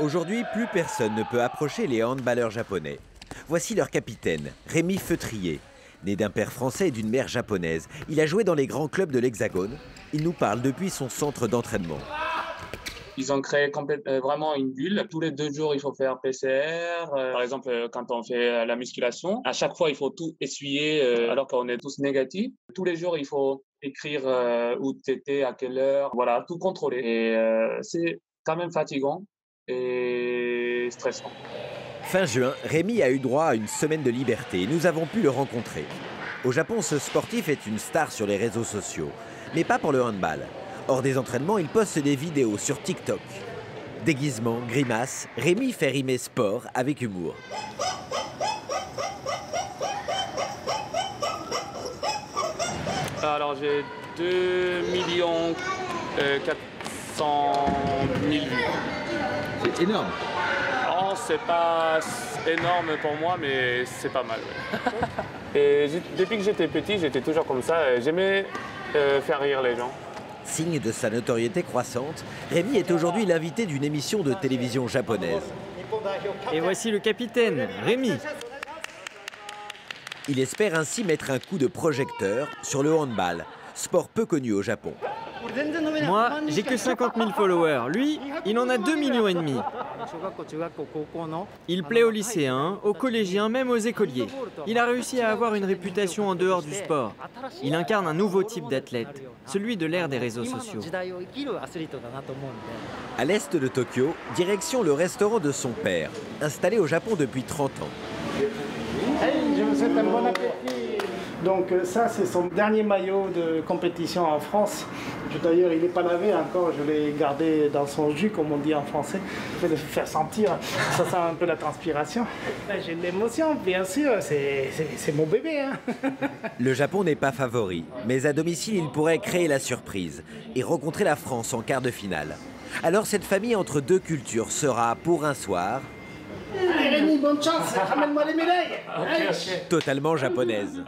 Aujourd'hui, plus personne ne peut approcher les handballeurs japonais. Voici leur capitaine, Rémi Feutrier. Né d'un père français et d'une mère japonaise, il a joué dans les grands clubs de l'Hexagone. Il nous parle depuis son centre d'entraînement. Ils ont créé vraiment une bulle. Tous les 2 jours, il faut faire PCR. Par exemple, quand on fait la musculation, à chaque fois, il faut tout essuyer alors qu'on est tous négatifs. Tous les jours, il faut écrire où tu étais, à quelle heure, voilà, tout contrôler. Et c'est quand même fatigant et stressant. Fin juin, Rémi a eu droit à une semaine de liberté et nous avons pu le rencontrer. Au Japon, ce sportif est une star sur les réseaux sociaux, mais pas pour le handball. Hors des entraînements, il poste des vidéos sur TikTok. Déguisement, grimaces, Rémi fait rimer sport avec humour. Alors j'ai 2 400 000 vues. C'est énorme. Oh, c'est pas énorme pour moi, mais c'est pas mal. Ouais. Et depuis que j'étais petit, j'étais toujours comme ça. J'aimais faire rire les gens. Signe de sa notoriété croissante, Rémi est aujourd'hui l'invité d'une émission de télévision japonaise. Et voici le capitaine, Rémi. Il espère ainsi mettre un coup de projecteur sur le handball, sport peu connu au Japon. Moi, j'ai que 50 000 followers. Lui, il en a 2,5 millions. Il plaît aux lycéens, aux collégiens, même aux écoliers. Il a réussi à avoir une réputation en dehors du sport. Il incarne un nouveau type d'athlète, celui de l'ère des réseaux sociaux. À l'est de Tokyo, direction le restaurant de son père, installé au Japon depuis 30 ans. Hey, je vous souhaite un bon appétit. Donc ça, c'est son dernier maillot de compétition en France. D'ailleurs, il n'est pas lavé encore, je l'ai gardé dans son jus, comme on dit en français. Je vais le faire sentir, ça sent un peu la transpiration. J'ai de l'émotion, bien sûr, c'est mon bébé. Hein. Le Japon n'est pas favori, mais à domicile, il pourrait créer la surprise et rencontrer la France en quart de finale. Alors cette famille entre deux cultures sera, pour un soir, Allez Rémi, bonne chance, ramène-moi les médailles. totalement japonaise.